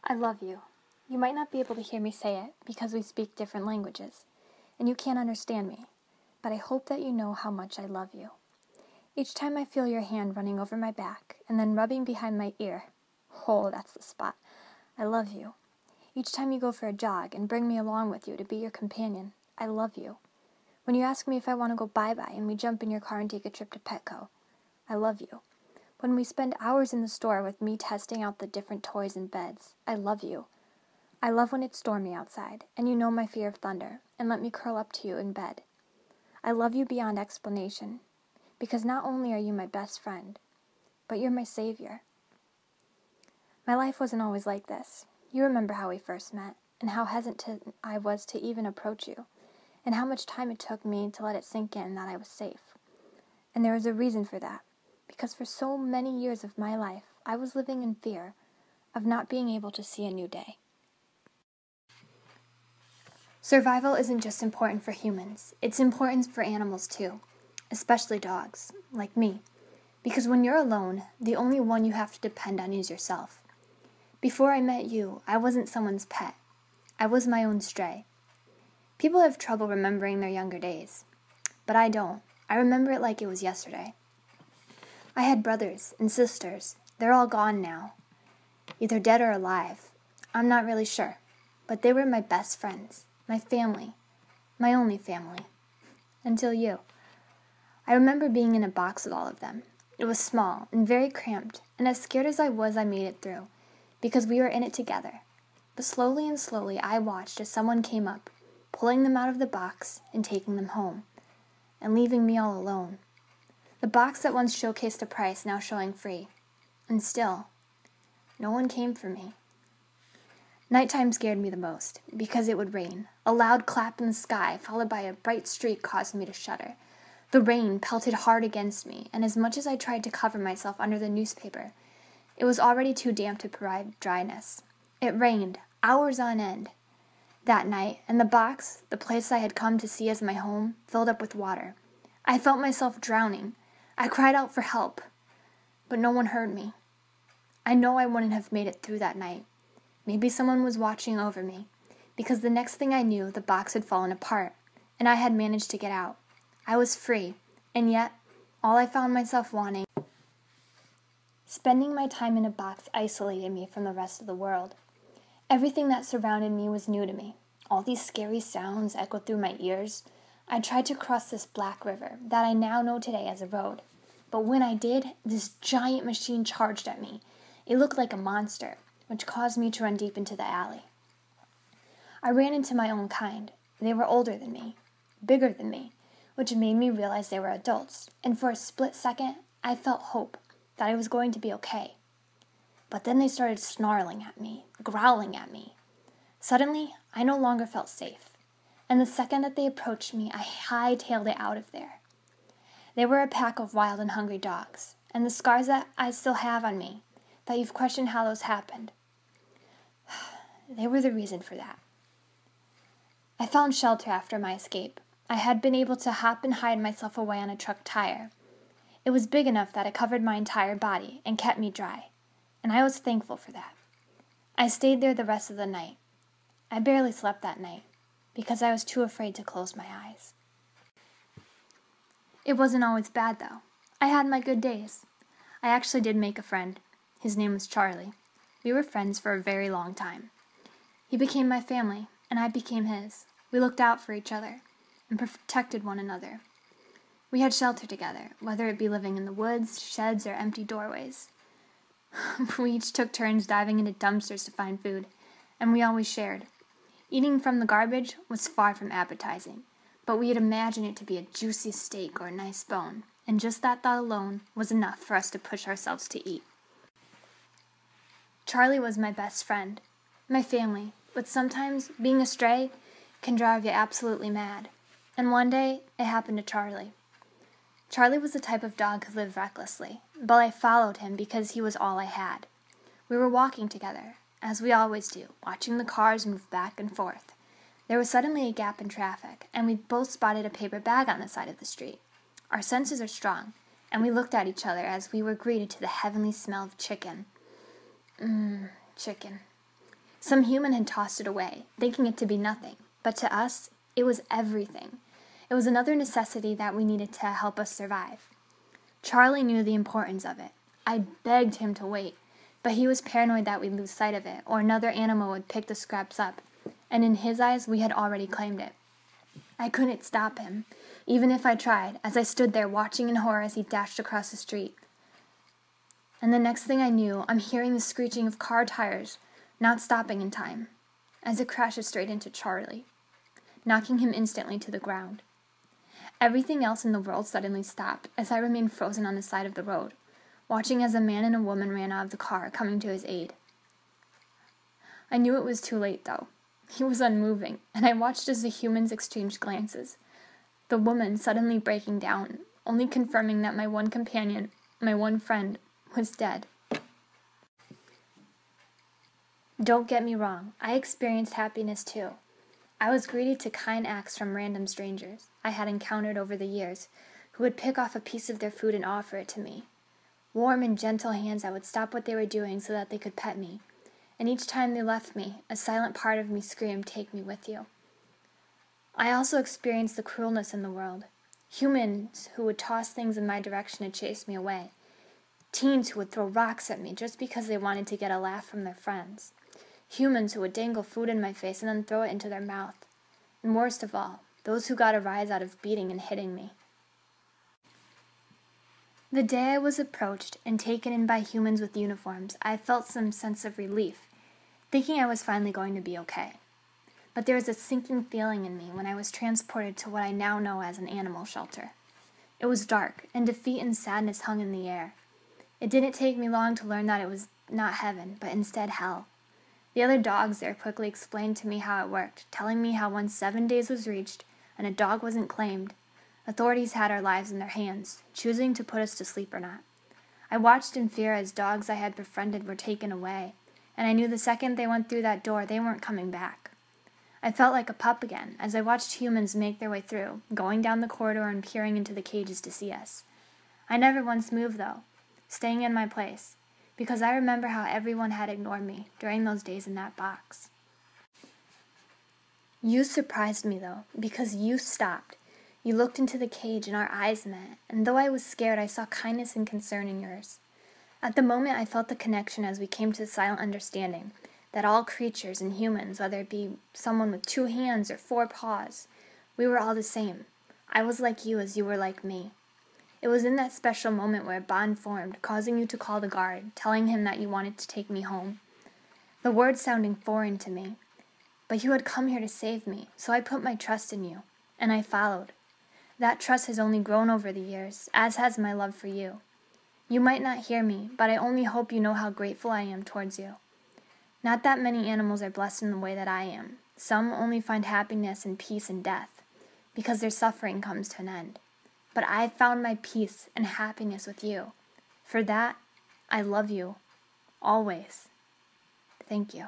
I love you. You might not be able to hear me say it because we speak different languages, and you can't understand me, but I hope that you know how much I love you. Each time I feel your hand running over my back and then rubbing behind my ear, oh, that's the spot, I love you. Each time you go for a jog and bring me along with you to be your companion, I love you. When you ask me if I want to go bye-bye and we jump in your car and take a trip to Petco, I love you. When we spend hours in the store with me testing out the different toys and beds, I love you. I love when it's stormy outside, and you know my fear of thunder, and let me curl up to you in bed. I love you beyond explanation, because not only are you my best friend, but you're my savior. My life wasn't always like this. You remember how we first met, and how hesitant I was to even approach you, and how much time it took me to let it sink in that I was safe. And there was a reason for that, because for so many years of my life, I was living in fear of not being able to see a new day. Survival isn't just important for humans, it's important for animals too, especially dogs, like me. Because when you're alone, the only one you have to depend on is yourself. Before I met you, I wasn't someone's pet. I was my own stray. People have trouble remembering their younger days, but I don't. I remember it like it was yesterday. I had brothers and sisters. They're all gone now, either dead or alive. I'm not really sure, but they were my best friends. My family, my only family, until you. I remember being in a box with all of them. It was small and very cramped, and as scared as I was, I made it through, because we were in it together. But slowly and slowly, I watched as someone came up, pulling them out of the box and taking them home, and leaving me all alone. The box that once showcased a price now showing free, and still, no one came for me. Nighttime scared me the most, because it would rain. A loud clap in the sky, followed by a bright streak, caused me to shudder. The rain pelted hard against me, and as much as I tried to cover myself under the newspaper, it was already too damp to provide dryness. It rained, hours on end, that night, and the box, the place I had come to see as my home, filled up with water. I felt myself drowning. I cried out for help, but no one heard me. I know I wouldn't have made it through that night. Maybe someone was watching over me, because the next thing I knew, the box had fallen apart, and I had managed to get out. I was free, and yet, all I found myself wanting. Spending my time in a box isolated me from the rest of the world. Everything that surrounded me was new to me. All these scary sounds echoed through my ears. I tried to cross this black river that I now know today as a road. But when I did, this giant machine charged at me. It looked like a monster, which caused me to run deep into the alley. I ran into my own kind. They were older than me, bigger than me, which made me realize they were adults, and for a split second, I felt hope that I was going to be okay. But then they started snarling at me, growling at me. Suddenly, I no longer felt safe, and the second that they approached me, I hightailed it out of there. They were a pack of wild and hungry dogs, and the scars that I still have on me, that you've questioned how those happened, they were the reason for that. I found shelter after my escape. I had been able to hop and hide myself away on a truck tire. It was big enough that it covered my entire body and kept me dry, and I was thankful for that. I stayed there the rest of the night. I barely slept that night, because I was too afraid to close my eyes. It wasn't always bad, though. I had my good days. I actually did make a friend. His name was Charlie. We were friends for a very long time. He became my family, and I became his. We looked out for each other and protected one another. We had shelter together, whether it be living in the woods, sheds, or empty doorways. We each took turns diving into dumpsters to find food, and we always shared. Eating from the garbage was far from appetizing, but we'd imagine it to be a juicy steak or a nice bone, and just that thought alone was enough for us to push ourselves to eat. Charlie was my best friend, my family, but sometimes being a stray can drive you absolutely mad. And one day, it happened to Charlie. Charlie was the type of dog who lived recklessly, but I followed him because he was all I had. We were walking together, as we always do, watching the cars move back and forth. There was suddenly a gap in traffic, and we both spotted a paper bag on the side of the street. Our senses are strong, and we looked at each other as we were greeted to the heavenly smell of chicken. Chicken. Some human had tossed it away, thinking it to be nothing, but to us, it was everything. It was another necessity that we needed to help us survive. Charlie knew the importance of it. I begged him to wait, but he was paranoid that we'd lose sight of it, or another animal would pick the scraps up, and in his eyes, we had already claimed it. I couldn't stop him, even if I tried, as I stood there watching in horror as he dashed across the street. And the next thing I knew, I'm hearing the screeching of car tires, not stopping in time, as it crashes straight into Charlie, knocking him instantly to the ground. Everything else in the world suddenly stopped as I remained frozen on the side of the road, watching as a man and a woman ran out of the car, coming to his aid. I knew it was too late, though. He was unmoving, and I watched as the humans exchanged glances, the woman suddenly breaking down, only confirming that my one companion, my one friend, was dead. Don't get me wrong, I experienced happiness too. I was greeted to kind acts from random strangers I had encountered over the years who would pick off a piece of their food and offer it to me. Warm and gentle hands that would stop what they were doing so that they could pet me. And each time they left me, a silent part of me screamed, "Take me with you." I also experienced the cruelness in the world. Humans who would toss things in my direction to chase me away. Teens who would throw rocks at me just because they wanted to get a laugh from their friends. Humans who would dangle food in my face and then throw it into their mouth. And worst of all, those who got a rise out of beating and hitting me. The day I was approached and taken in by humans with uniforms, I felt some sense of relief, thinking I was finally going to be okay. But there was a sinking feeling in me when I was transported to what I now know as an animal shelter. It was dark, and defeat and sadness hung in the air. It didn't take me long to learn that it was not heaven, but instead hell. The other dogs there quickly explained to me how it worked, telling me how once 7 days was reached and a dog wasn't claimed, authorities had our lives in their hands, choosing to put us to sleep or not. I watched in fear as dogs I had befriended were taken away, and I knew the second they went through that door, they weren't coming back. I felt like a pup again as I watched humans make their way through, going down the corridor and peering into the cages to see us. I never once moved, though, staying in my place, because I remember how everyone had ignored me during those days in that box. You surprised me, though, because you stopped. You looked into the cage and our eyes met, and though I was scared, I saw kindness and concern in yours. At the moment, I felt the connection as we came to the silent understanding that all creatures and humans, whether it be someone with 2 hands or 4 paws, we were all the same. I was like you as you were like me. It was in that special moment where a bond formed, causing you to call the guard, telling him that you wanted to take me home. The words sounding foreign to me, but you had come here to save me, so I put my trust in you, and I followed. That trust has only grown over the years, as has my love for you. You might not hear me, but I only hope you know how grateful I am towards you. Not that many animals are blessed in the way that I am. Some only find happiness and peace in death, because their suffering comes to an end. But I found my peace and happiness with you. For that, I love you. Always. Thank you.